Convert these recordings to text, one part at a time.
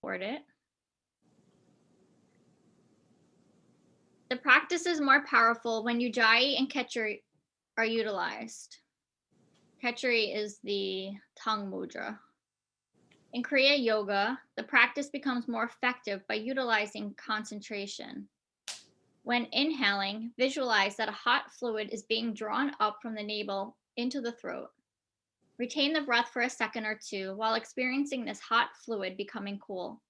support it. The practice is more powerful when Ujjayi and Khechari are utilized. Khechari is the tongue mudra. In Kriya Yoga, the practice becomes more effective by utilizing concentration. When inhaling, visualize that a hot fluid is being drawn up from the navel into the throat. Retain the breath for a second or two while experiencing this hot fluid becoming cool.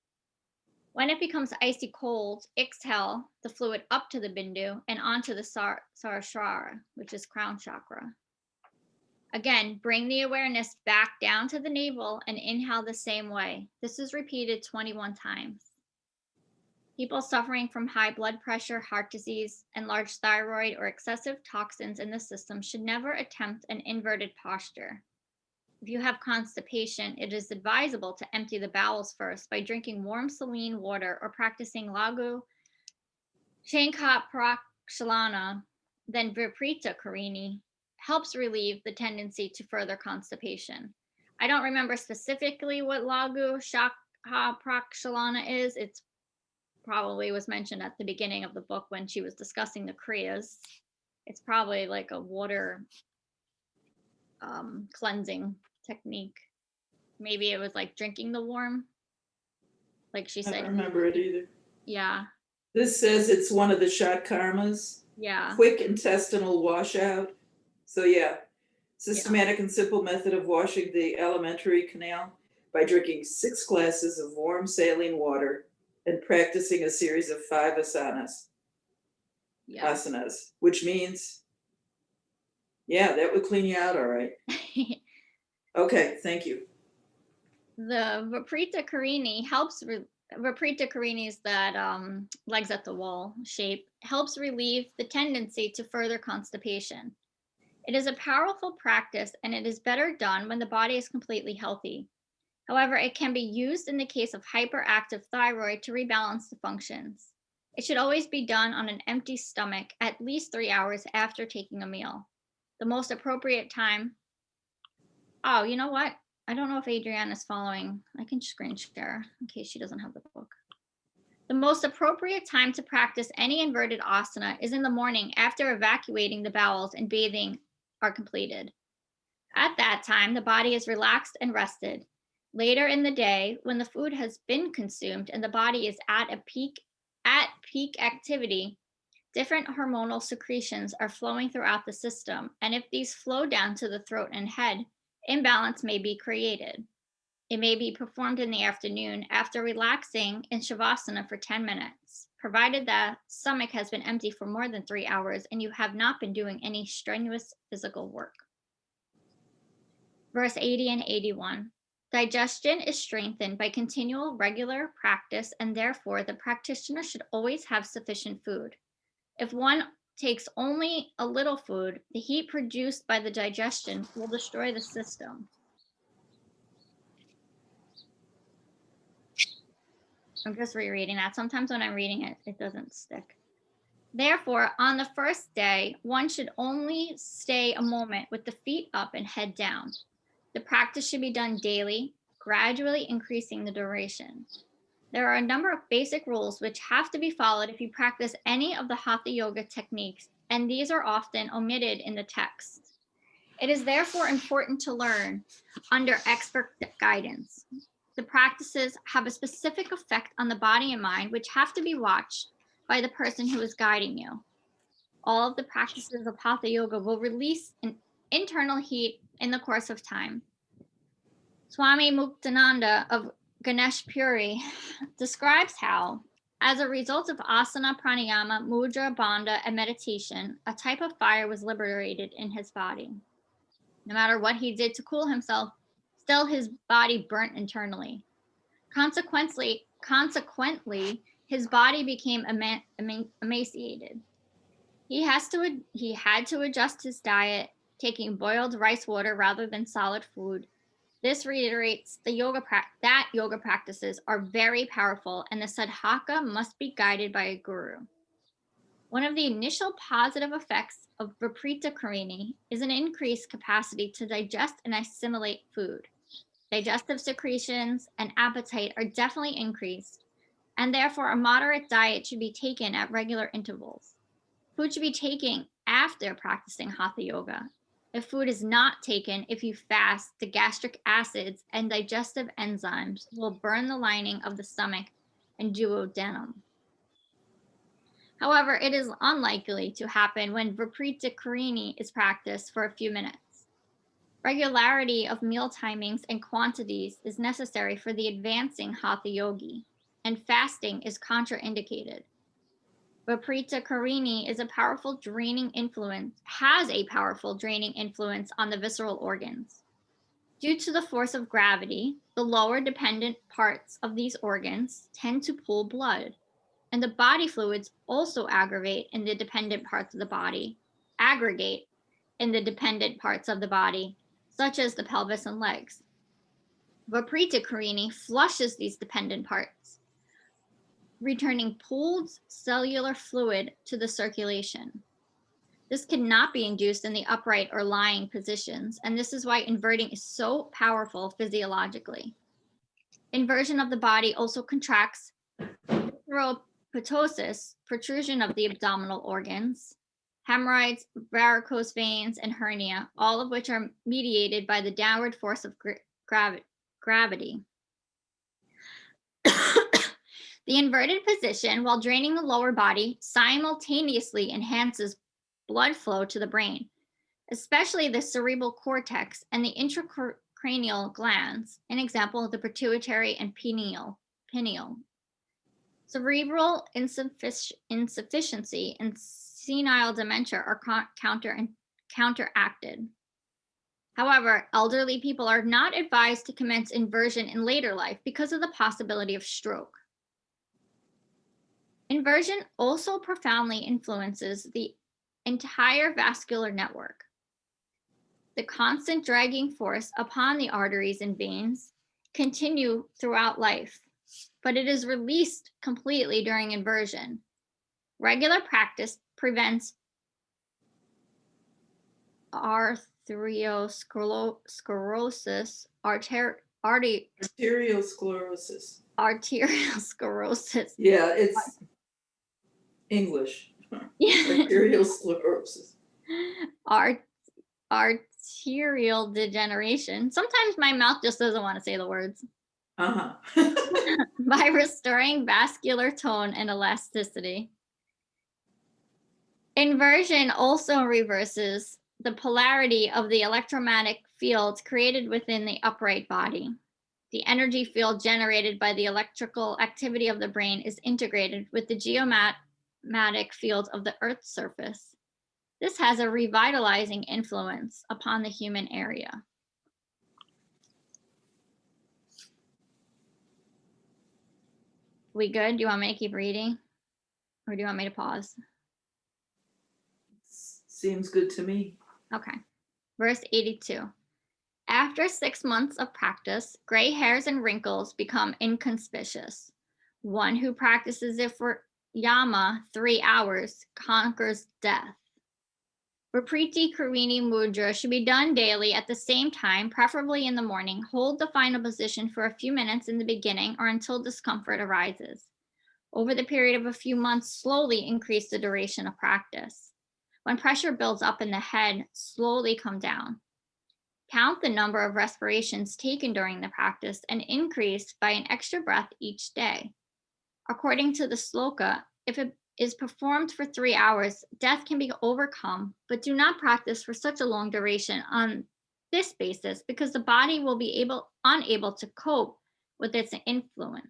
When it becomes icy cold, exhale the fluid up to the bindu and onto the Sahasrara, which is crown chakra. Again, bring the awareness back down to the navel and inhale the same way. This is repeated 21 times. People suffering from high blood pressure, heart disease, and large thyroid or excessive toxins in the system should never attempt an inverted posture. If you have constipation, it is advisable to empty the bowels first by drinking warm saline water or practicing Lagu Shankha Prakshalana, then Viprita Karini helps relieve the tendency to further constipation. I don't remember specifically what Lagu Shankha Prakshalana is. It's probably was mentioned at the beginning of the book when she was discussing the Kriyas. It's probably like a water cleansing technique. Maybe it was like drinking the warm, like she said. I don't remember it either. Yeah. This says it's one of the Shat Karmas. Yeah. Quick intestinal washout. So yeah, systematic and simple method of washing the alimentary canal by drinking 6 glasses of warm saline water and practicing a series of 5 asanas. Yeah. Asanas, which means, yeah, that would clean you out all right. Okay, thank you. The Viprita Karini helps, Viprita Karini is that legs at the wall shape, helps relieve the tendency to further constipation. It is a powerful practice and it is better done when the body is completely healthy. However, it can be used in the case of hyperactive thyroid to rebalance the functions. It should always be done on an empty stomach at least 3 hours after taking a meal. The most appropriate time. Oh, you know what? I don't know if Adrienne is following. I can screen share in case she doesn't have the book. The most appropriate time to practice any inverted asana is in the morning after evacuating the bowels and bathing are completed. At that time, the body is relaxed and rested. Later in the day, when the food has been consumed and the body is at peak activity, different hormonal secretions are flowing throughout the system, and if these flow down to the throat and head, imbalance may be created. It may be performed in the afternoon after relaxing in Shavasana for 10 minutes, provided the stomach has been empty for more than 3 hours and you have not been doing any strenuous physical work. Verse 80 and 81. Digestion is strengthened by continual regular practice, and therefore the practitioner should always have sufficient food. If one takes only a little food, the heat produced by the digestion will destroy the system. I'm just rereading that. Sometimes when I'm reading it, it doesn't stick. Therefore, on the first day, one should only stay a moment with the feet up and head down. The practice should be done daily, gradually increasing the duration. There are a number of basic rules which have to be followed if you practice any of the Hatha Yoga techniques, and these are often omitted in the text. It is therefore important to learn under expert guidance. The practices have a specific effect on the body and mind, which have to be watched by the person who is guiding you. All of the practices of Hatha Yoga will release an internal heat in the course of time. Swami Muktananda of Ganesh Puri describes how, as a result of asana, pranayama, mudra, bandha, and meditation, a type of fire was liberated in his body. No matter what he did to cool himself, still his body burnt internally. Consequently, his body became emaciated. He had to adjust his diet, taking boiled rice water rather than solid food. This reiterates that yoga practices are very powerful, and the sadhaka must be guided by a guru. One of the initial positive effects of Viprita Karini is an increased capacity to digest and assimilate food. Digestive secretions and appetite are definitely increased, and therefore a moderate diet should be taken at regular intervals. Food should be taken after practicing Hatha Yoga. If food is not taken, if you fast, the gastric acids and digestive enzymes will burn the lining of the stomach and duodenum. However, it is unlikely to happen when Viparita Karini is practiced for a few minutes. Regularity of meal timings and quantities is necessary for the advancing Hatha Yogi, and fasting is contraindicated. Viparita Karini is a powerful draining influence, has a powerful draining influence on the visceral organs. Due to the force of gravity, the lower dependent parts of these organs tend to pull blood, and the body fluids also aggregate in the dependent parts of the body, such as the pelvis and legs. Viparita Karini flushes these dependent parts, returning pooled cellular fluid to the circulation. This cannot be induced in the upright or lying positions, and this is why inverting is so powerful physiologically. Inversion of the body also contracts ptosis, protrusion of the abdominal organs, hemorrhoids, varicose veins, and hernia, all of which are mediated by the downward force of gravity. The inverted position, while draining the lower body, simultaneously enhances blood flow to the brain, especially the cerebral cortex and the intracranial glands, an example, the pituitary and pineal. Cerebral insufficiency and senile dementia are counteracted. However, elderly people are not advised to commence inversion in later life because of the possibility of stroke. Inversion also profoundly influences the entire vascular network. The constant dragging force upon the arteries and veins continue throughout life, but it is released completely during inversion. Regular practice prevents arteriosclerosis, arterial sclerosis. Yeah, it's English. Arterial sclerosis. Arterial degeneration. Sometimes my mouth just doesn't want to say the words. By restoring vascular tone and elasticity. Inversion also reverses the polarity of the electromagnetic field created within the upright body. The energy field generated by the electrical activity of the brain is integrated with the geomagnetic field of the Earth's surface. This has a revitalizing influence upon the human area. We good? Do you want me to keep reading? Or do you want me to pause? Seems good to me. Okay. Verse 82. After 6 months of practice, gray hairs and wrinkles become inconspicuous. One who practices it for yama 3 hours conquers death. Viparita Karini Mudra should be done daily at the same time, preferably in the morning. Hold the final position for a few minutes in the beginning or until discomfort arises. Over the period of a few months, slowly increase the duration of practice. When pressure builds up in the head, slowly come down. Count the number of respirations taken during the practice and increase by an extra breath each day. According to the sloka, if it is performed for 3 hours, death can be overcome, but do not practice for such a long duration on this basis because the body will be unable to cope with its influence.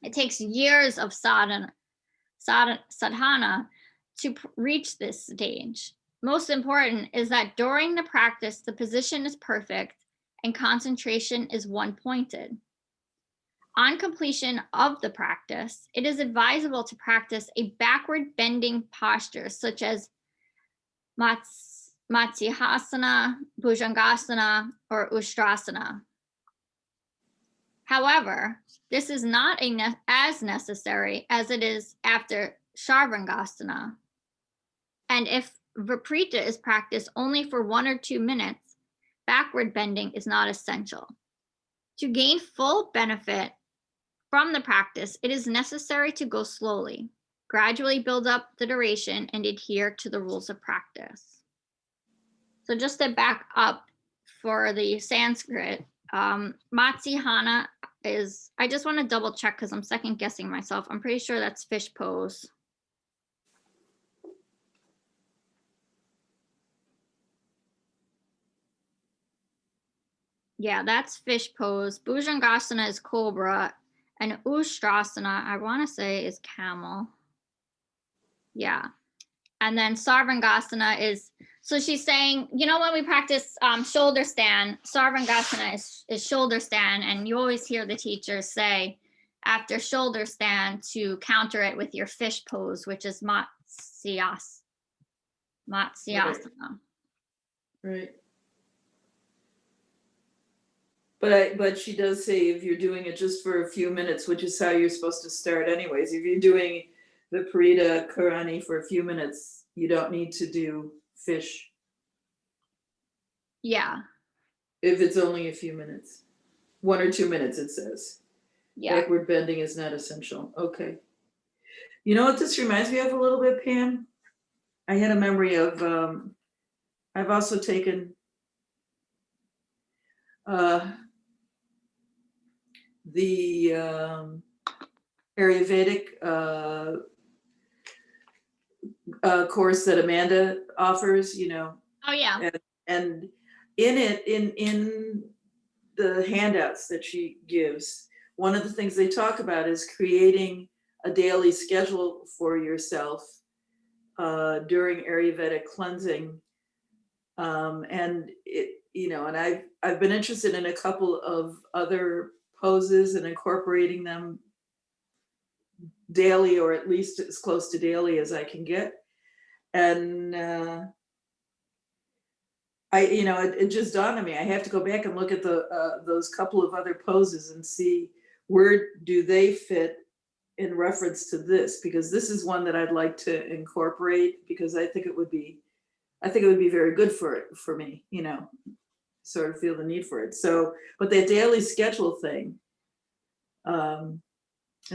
It takes years of sadhana to reach this stage. Most important is that during the practice, the position is perfect and concentration is one-pointed. On completion of the practice, it is advisable to practice a backward bending posture such as Matsyasana, Bhujangasana, or Ustrasana. However, this is not as necessary as it is after Sarvangasana. And if Viparita is practiced only for 1 or 2 minutes, backward bending is not essential. To gain full benefit from the practice, it is necessary to go slowly, gradually build up the duration, and adhere to the rules of practice. So just to back up for the Sanskrit, Matsyahana is, I just want to double check because I'm second guessing myself. I'm pretty sure that's fish pose. Yeah, that's fish pose. Bhujangasana is cobra, and Ustrasana, I want to say, is camel. Yeah. And then Sarvangasana is, so she's saying, you know, when we practice shoulder stand, Sarvangasana is shoulder stand. And you always hear the teachers say after shoulder stand to counter it with your fish pose, which is Matsyasana. Right. But she does say if you're doing it just for a few minutes, which is how you're supposed to start anyways. If you're doing the Parita Karani for a few minutes, you don't need to do fish. Yeah. If it's only a few minutes. 1 or 2 minutes, it says. Yeah. Backward bending is not essential. Okay. You know what this reminds me of a little bit, Pam? I had a memory of, I've also taken the Ayurvedic course that Amanda offers, you know. Oh, yeah. And in it, in the handouts that she gives, one of the things they talk about is creating a daily schedule for yourself during Ayurvedic cleansing. And it, you know, and I've been interested in a couple of other poses and incorporating them daily, or at least as close to daily as I can get. And you know, it just dawned on me, I have to go back and look at those couple of other poses and see where do they fit in reference to this, because this is one that I'd like to incorporate, because I think it would be very good for me, you know, sort of feel the need for it. So, but that daily schedule thing, and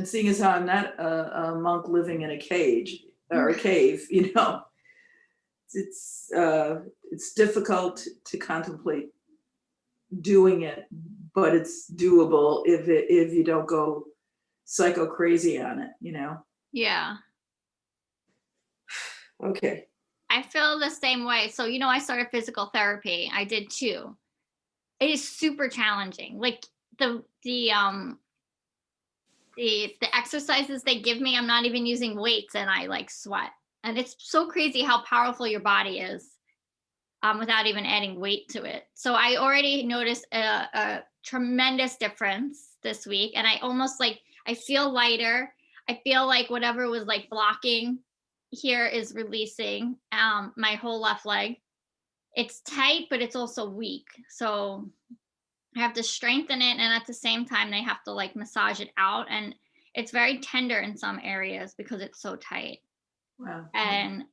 seeing as how I'm not a monk living in a cage or a cave, you know, it's difficult to contemplate doing it, but it's doable if you don't go psycho crazy on it, you know. Yeah. Okay. I feel the same way. So, you know, I started physical therapy. I did too. It is super challenging. Like the exercises they give me, I'm not even using weights and I like sweat. And it's so crazy how powerful your body is without even adding weight to it. So I already noticed a tremendous difference this week. And I almost like, I feel lighter. I feel like whatever was like blocking here is releasing my whole left leg. It's tight, but it's also weak. So I have to strengthen it. And at the same time, they have to like massage it out. And it's very tender in some areas because it's so tight. Wow. And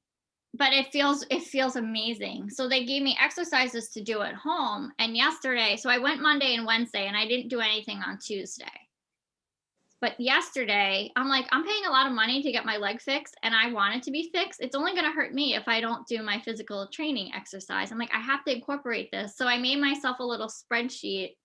but it feels amazing. So they gave me exercises to do at home. And yesterday, so I went Monday and Wednesday and I didn't do anything on Tuesday. But yesterday, I'm like, I'm paying a lot of money to get my leg fixed and I want it to be fixed. It's only going to hurt me if I don't do my physical training exercise. I'm like, I have to incorporate this. So I made myself a little spreadsheet.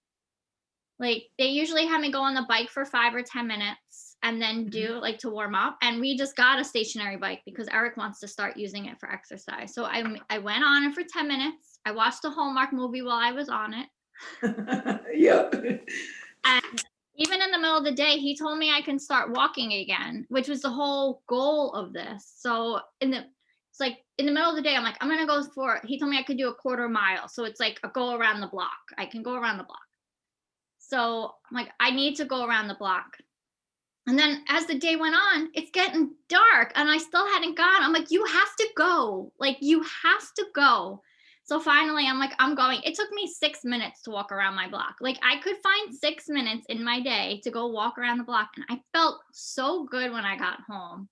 Like they usually have me go on the bike for 5 or 10 minutes and then do like to warm up. And we just got a stationary bike because Eric wants to start using it for exercise. So I went on it for 10 minutes. I watched a Hallmark movie while I was on it. Yeah. And even in the middle of the day, he told me I can start walking again, which was the whole goal of this. So it's like in the middle of the day, I'm like, I'm going to go for it. He told me I could do a quarter mile. So it's like a go around the block. I can go around the block. So I'm like, I need to go around the block. And then as the day went on, it's getting dark and I still hadn't gone. I'm like, you have to go. Like, you have to go. So finally, I'm like, I'm going. It took me 6 minutes to walk around my block. Like, I could find 6 minutes in my day to go walk around the block. And I felt so good when I got home.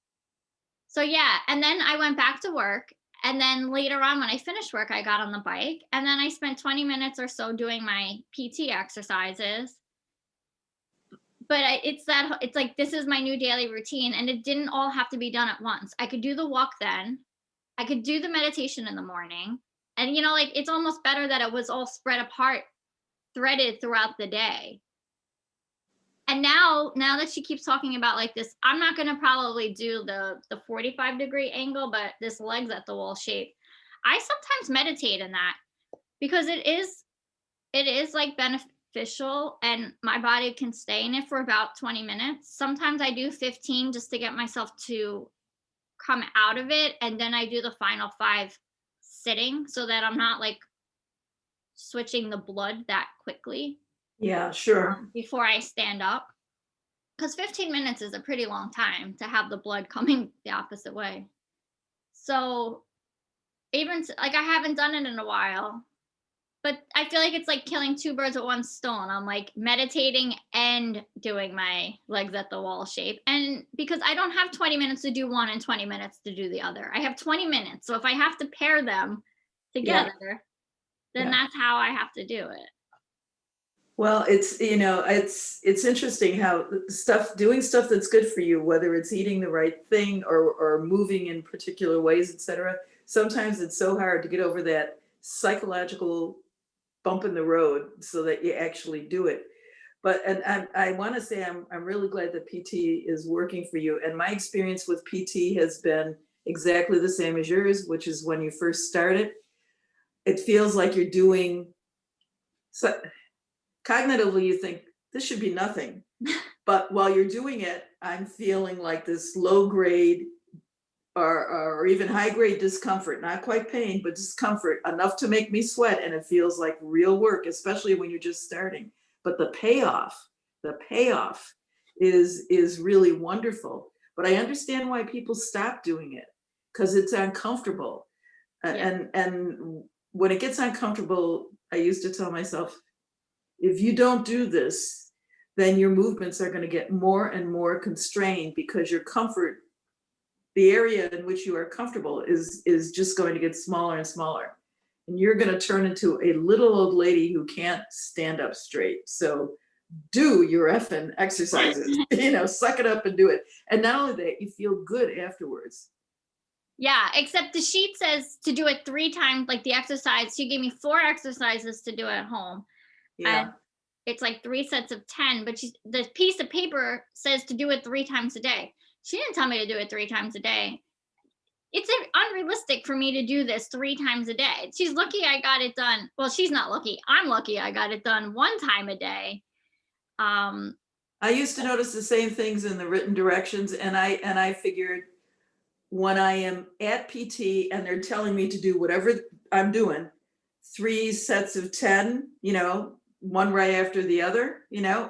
So yeah. And then I went back to work. And then later on, when I finished work, I got on the bike. And then I spent 20 minutes or so doing my PT exercises. it's like, this is my new daily routine, and it didn't all have to be done at once. I could do the walk then. I could do the meditation in the morning. And, like, it's almost better that it was all spread apart, threaded throughout the day. And now that she keeps talking about like this, I'm not going to probably do the 45-degree angle, but this legs at the wall shape, I sometimes meditate in that, because it is like beneficial, and my body can stay in it for about 20 minutes. Sometimes I do 15 just to get myself to come out of it, and then I do the final 5 sitting, so that I'm not like switching the blood that quickly. Yeah, sure. Before I stand up, because 15 minutes is a pretty long time to have the blood coming the opposite way. So even like, I haven't done it in a while, but I feel like it's like killing 2 birds with 1 stone. I'm like meditating and doing my legs at the wall shape. And because I don't have 20 minutes to do one and 20 minutes to do the other, I have 20 minutes. So if I have to pair them together, then that's how I have to do it. Well, it's interesting how doing stuff that's good for you, whether it's eating the right thing or moving in particular ways, etc. Sometimes it's so hard to get over that psychological bump in the road so that you actually do it. But I want to say I'm really glad that PT is working for you. And my experience with PT has been exactly the same as yours, which is when you first started, it feels like you're doing so. Cognitively, you think this should be nothing. But while you're doing it, I'm feeling like this low grade or even high grade discomfort, not quite pain, but discomfort enough to make me sweat. And it feels like real work, especially when you're just starting. But the payoff is really wonderful. But I understand why people stop doing it, because it's uncomfortable. And when it gets uncomfortable, I used to tell myself, if you don't do this, then your movements are going to get more and more constrained, because your comfort, the area in which you are comfortable is just going to get smaller and smaller. And you're going to turn into a little old lady who can't stand up straight. So do your effing exercises, suck it up and do it. And not only that, you feel good afterwards. Yeah, except the sheet says to do it 3 times, like the exercise. She gave me 4 exercises to do at home. Yeah. And it's like 3 sets of 10, but the piece of paper says to do it 3 times a day. She didn't tell me to do it 3 times a day. It's unrealistic for me to do this 3 times a day. She's lucky I got it done. Well, she's not lucky. I'm lucky I got it done 1 time a day. I used to notice the same things in the written directions, and I figured, when I am at PT and they're telling me to do whatever I'm doing, 3 sets of 10, one right after the other,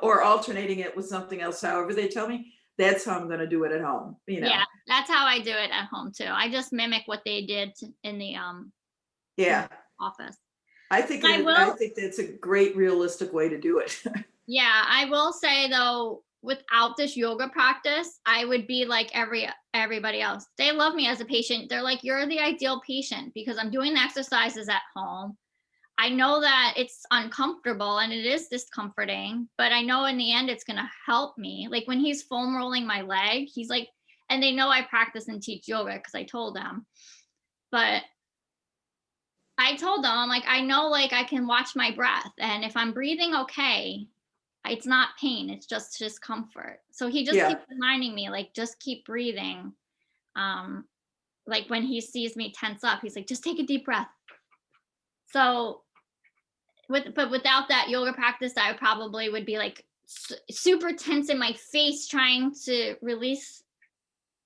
or alternating it with something else, however they tell me, that's how I'm going to do it at home. Yeah, that's how I do it at home too. I just mimic what they did in the office. I think that's a great realistic way to do it. Yeah, I will say though, without this yoga practice, I would be like everybody else. They love me as a patient. They're like, you're the ideal patient, because I'm doing the exercises at home. I know that it's uncomfortable and it is discomforting, but I know in the end it's going to help me. Like when he's foam rolling my leg, he's like, and they know I practice and teach yoga because I told them. But I told them, I'm like, I know, like I can watch my breath, and if I'm breathing okay, it's not pain, it's just discomfort. So he just keeps reminding me, like, just keep breathing. Like when he sees me tense up, he's like, just take a deep breath. So but without that yoga practice, I probably would be like super tense in my face, trying to release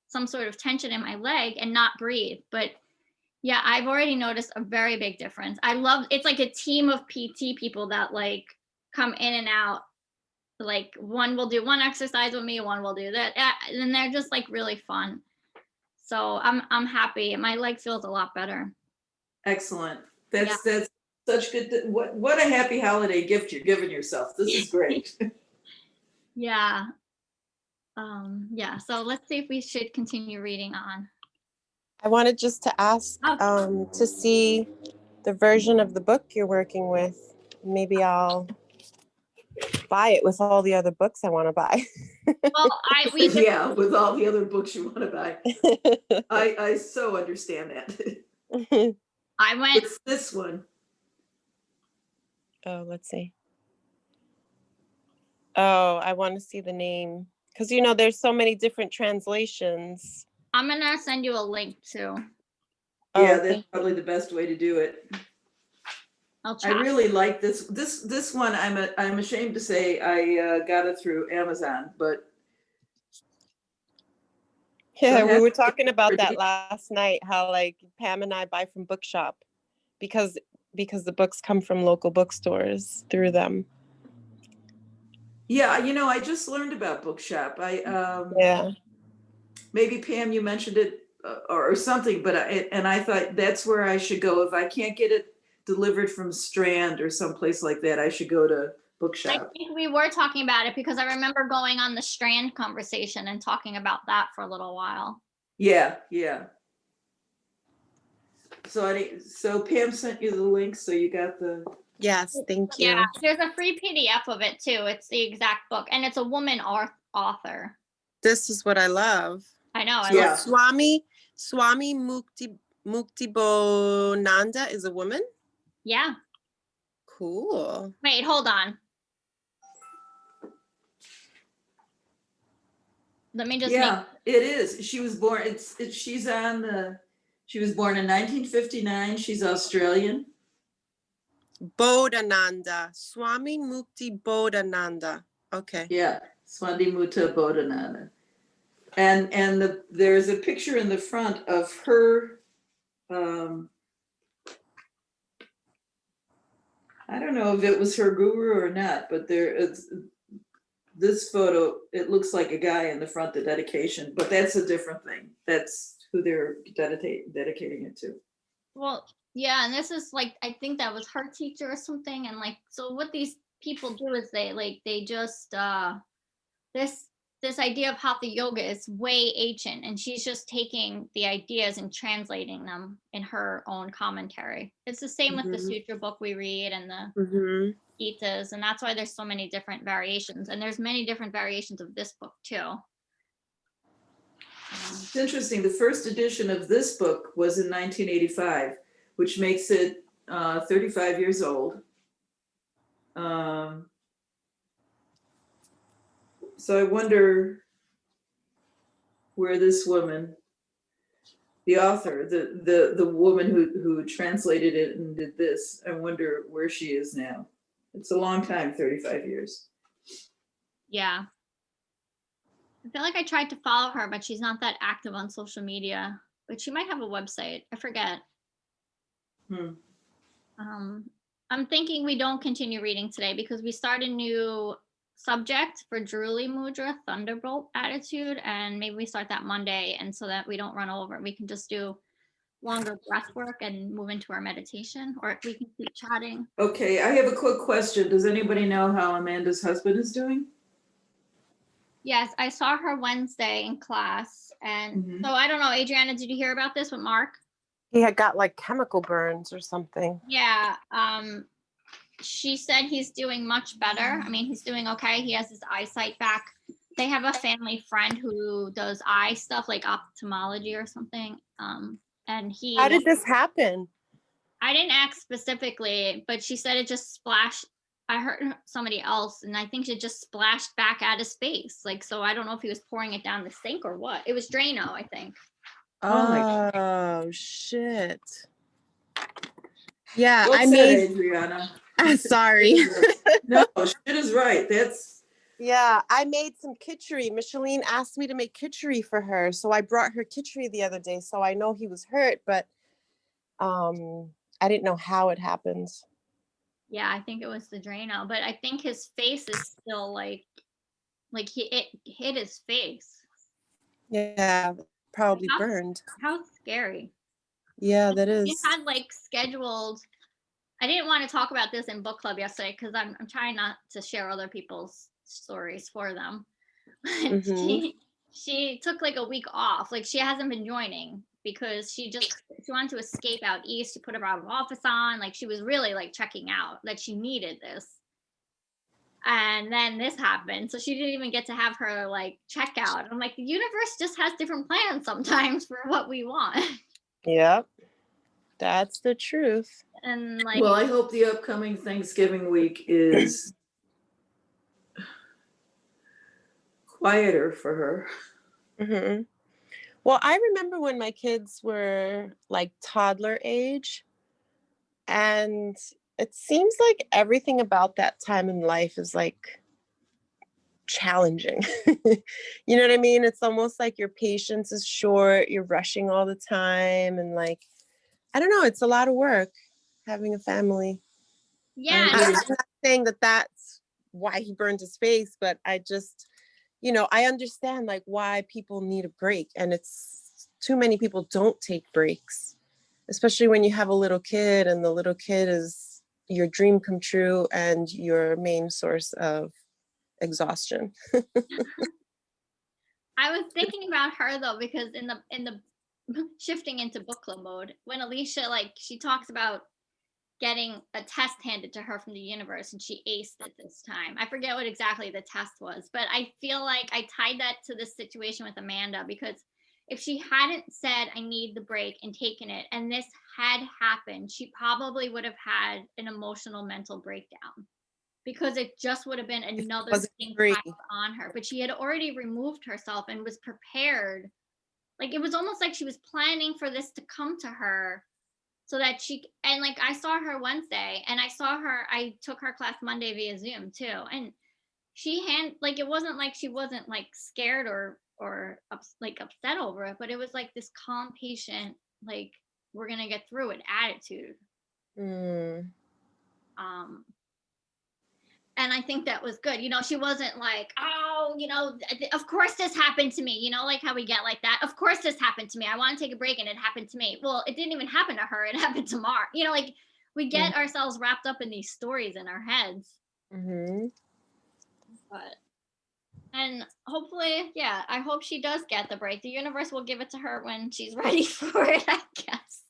some sort of tension in my leg and not breathe. But yeah, I've already noticed a very big difference. It's like a team of PT people that like come in and out. Like one will do one exercise with me, one will do that, and they're just like really fun. So I'm happy. My leg feels a lot better. Excellent. That's such good. What a happy holiday gift you're giving yourself. This is great. Yeah. So let's see if we should continue reading on. I wanted just to ask to see the version of the book you're working with. Maybe I'll buy it with all the other books I want to buy. Well, we did, Yeah, with all the other books you want to buy. I so understand that. I went. What's this one? Oh, let's see. Oh, I want to see the name because there's so many different translations. I'm gonna send you a link too. Yeah, Oh, that's probably the best way to do it. I'll I chat. really like this one. I'm ashamed to say I got it through Amazon, but yeah, go we ahead. were talking about that last night, how like Pam and I buy from Bookshop because the books come from local bookstores through them. Yeah, I just learned about Bookshop. Yeah. Maybe Pam, you mentioned it or something, but I thought that's where I should go if I can't get it delivered from Strand or someplace like that. I should go to I Bookshop. think we were talking about it because I remember going on the Strand conversation and talking about that for a little while. Yeah. So Pam sent you the link, so you got the. Yes, thank you. Yeah, there's a free PDF of it too. It's the exact book, and it's a woman author. This is what I love. I know. I Yeah. love. Swami Muktibonanda is a woman. Yeah. Cool. Wait, hold on. Let me just. Yeah, it is. She was born. She's on the. She was born in 1959. She's Australian. Bodhananda. Swami Mukti Bodhananda. Okay. Yeah, Swati Mutta Bodhananda. And there's a picture in the front of her. I don't know if it was her guru or not, but this photo, it looks like a guy in the front, the dedication, but that's a different thing. That's who they're dedicating it to. Well, yeah, and this is like, I think that was her teacher or something, and like, so what these people do is they just this idea of hatha yoga is way ancient, and she's just taking the ideas and translating them in her own commentary. It's the same with the sutra book we read and the Gitas, and that's why there's so many different variations, and there's many different variations of this book too. It's interesting. The first edition of this book was in 1985, which makes it 35 years old. So I wonder where this woman, the author, the woman who translated it and did this, I wonder where she is now. It's a long time, 35 years. Yeah. I feel like I tried to follow her, but she's not that active on social media. But she might have a website. I forget. I'm thinking we don't continue reading today because we start a new subject for Druli Mudra, Thunderbolt Attitude, and maybe we start that Monday, and so that we don't run over, we can just do longer breath work and move into our meditation, or we can keep chatting. Okay, I have a quick question. Does anybody know how Amanda's husband is doing? Yes, I saw her Wednesday in class, and so I don't know, Adriana, did you hear about this with Mark? He had got like chemical burns or something. Yeah, she said he's doing much better. I mean, he's doing okay. He has his eyesight back. They have a family friend who does eye stuff like ophthalmology or something. And he. How did this happen? I didn't ask specifically, but she said it just splashed. I heard somebody else, and I think it just splashed back at his face. Like, so I don't know if he was pouring it down the sink or what. It was Drano, I think. Oh shit. Yeah, Well said, Adriana. Sorry. No, shit is right. Yeah, I made some kitchery. Micheline asked me to make kitchery for her, so I brought her kitchery the other day. So I know he was hurt, but I didn't know how it happened. Yeah, I think it was the Drano, but I think his face is still like it hit his face. Yeah, probably burned. How scary. Yeah, that is. He had like scheduled. I didn't want to talk about this in book club yesterday because I'm trying not to share other people's stories for them. She took like a week off. Like she hasn't been joining because she wanted to escape out east. She put her out of office on. Like she was really like checking out. That she needed this. And then this happened. So she didn't even get to have her like checkout. And I'm like, the universe just has different plans sometimes for what we want. Yep. That's the truth. And like, Well, I hope the upcoming Thanksgiving week is quieter for her. Mm-hmm. Well, I remember when my kids were like toddler age, and it seems like everything about that time in life is like challenging. You know what I mean? It's almost like your patience is short, you're rushing all the time, and like, I don't know, it's a lot of work having a family. yeah. I I'm agree. not saying that that's why he burned his face, but I just, you know, I understand like why people need a break, and it's too many people don't take breaks, especially when you have a little kid and the little kid is your dream come true and your main source of exhaustion. I was thinking about her though, because in the shifting into book club mode, when Alicia, like, she talks about getting a test handed to her from the universe and she aced it this time. I forget what exactly the test was, but I feel like I tied that to this situation with Amanda, because if she hadn't said, I need the break, and taken it, and this had happened, she probably would have had an emotional mental breakdown, because it just would have been another wasn't thing free. piled on her. But she had already removed herself and was prepared. Like, it was almost like she was planning for this to come to her, so that she, and like, I saw her Wednesday, and I took her class Monday via Zoom too, and like, it wasn't like she wasn't like scared or like upset over it, but it was like this calm, patient, like, we're gonna get through it attitude. Mm. And I think that was good. She wasn't like, oh, of course this happened to me, like how we get like that. Of course this happened to me. I want to take a break and it happened to me. Well, it didn't even happen to her. It happened to Mark. Like, we get ourselves wrapped up in these stories in our heads. Mm-hmm. And hopefully, yeah, I hope she does get the break. The universe will give it to her when she's ready for it, I guess.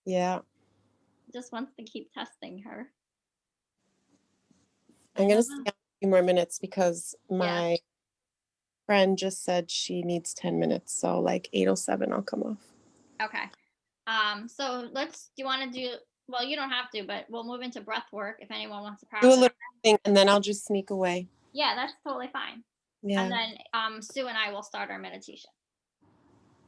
Yeah. Just wants to keep testing her. I'm going to stay a few more minutes because my Yeah. friend just said she needs 10 minutes. So like 8:07, I'll come off. Okay. So do you want to do, well, you don't have to, but we'll move into breath work if anyone wants to Do practice. a little thing and then I'll just sneak away. Yeah, that's totally fine. Yeah. And then Sue and I will start our meditation.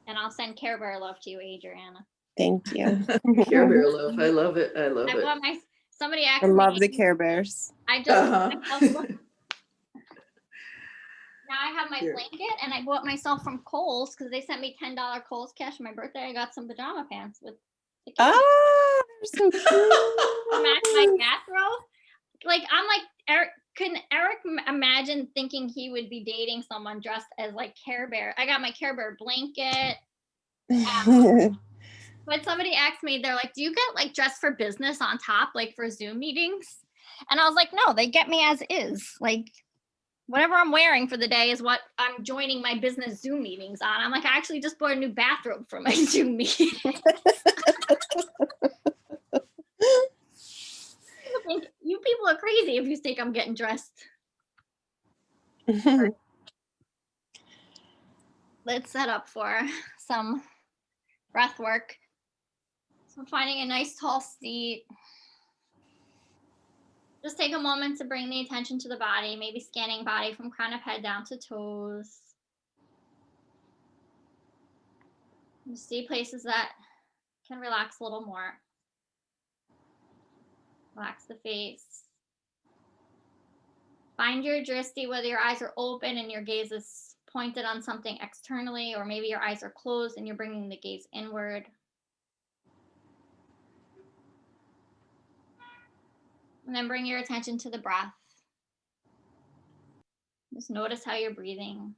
And I'll send Care Bear love to you, Adriana. Thank you. Care Bear love. I love it. I love it. Somebody asked I me. love the Care Bears. I just Uh-huh. now I have my blanket, and I bought myself from Kohl's because they sent me $10 Kohl's cash for my birthday. I got some pajama pants with the kids. Oh, they're so cute. To match my bathrobe. Like, I'm like, Eric, can Eric imagine thinking he would be dating someone dressed as like Care Bear? I got my Care Bear blanket. But somebody asked me, they're like, do you get like dressed for business on top, like for Zoom meetings? And I was like, no, they get me as is. Like, whatever I'm wearing for the day is what I'm joining my business Zoom meetings on. I'm like, I actually just bought a new bathrobe for my Zoom meeting. You people are crazy if you think I'm getting dressed. Let's set up for some breath work. So finding a nice tall seat. Just take a moment to bring the attention to the body, maybe scanning body from crown of head down to toes. You see places that can relax a little more. Relax the face. Find your drishti, whether your eyes are open and your gaze is pointed on something externally, or maybe your eyes are closed and you're bringing the gaze inward. And then bring your attention to the breath. Just notice how you're breathing.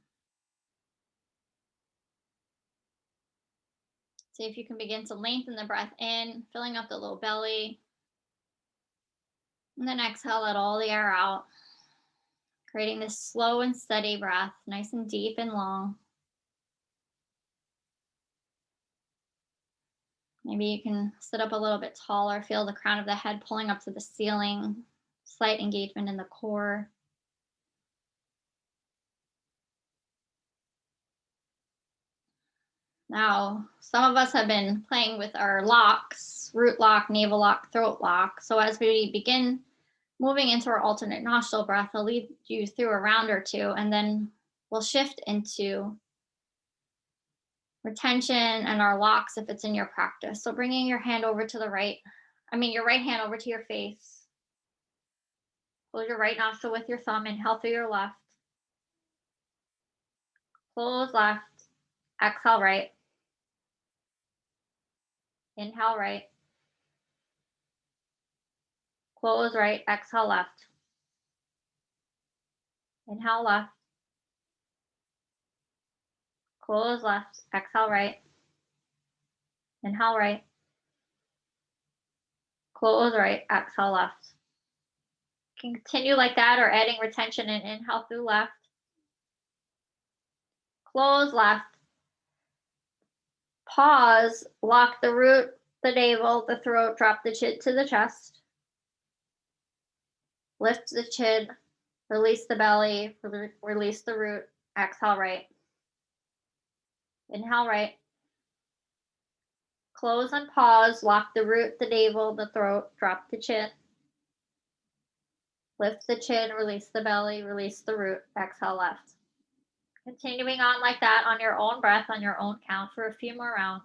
See if you can begin to lengthen the breath in, filling up the low belly. And then exhale, let all the air out. Creating this slow and steady breath, nice and deep and long. Maybe you can sit up a little bit taller, feel the crown of the head pulling up to the ceiling, slight engagement in the core. Now, some of us have been playing with our locks, root lock, navel lock, throat lock. So as we begin moving into our alternate nostril breath, I'll lead you through a round or two, and then we'll shift into retention and our locks if it's in your practice. So bringing your hand over to the right, your right hand over to your face. Close your right nostril with your thumb, inhale through your left. Close left, exhale right. Inhale right. Close right, exhale left. Inhale left. Close left, exhale right. Inhale right. Close right, exhale left. Continue like that or adding retention and inhale through left. Close left. Pause, lock the root, the navel, the throat, drop the chin to the chest. Lift the chin, release the belly, release the root, exhale right. Inhale right. Close and pause, lock the root, the navel, the throat, drop the chin. Lift the chin, release the belly, release the root, exhale left. Continuing on like that on your own breath, on your own count for a few more rounds.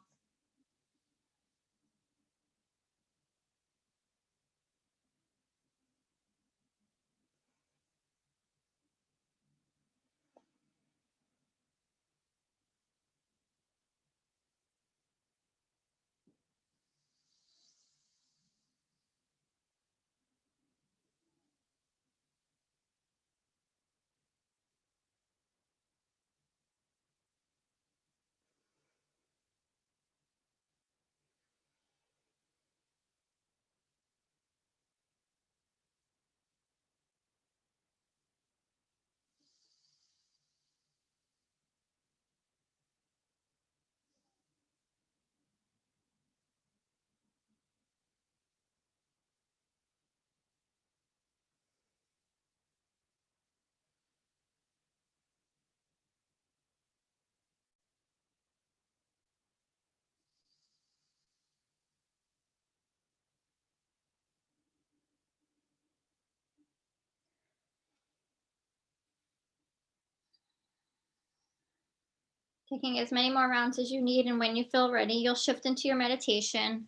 Taking as many more rounds as you need, and when you feel ready, you'll shift into your meditation.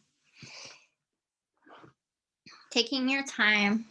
Taking your time.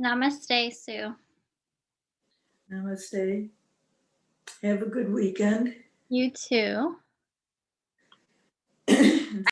Namaste, Sue. Namaste. Have a good weekend. You too.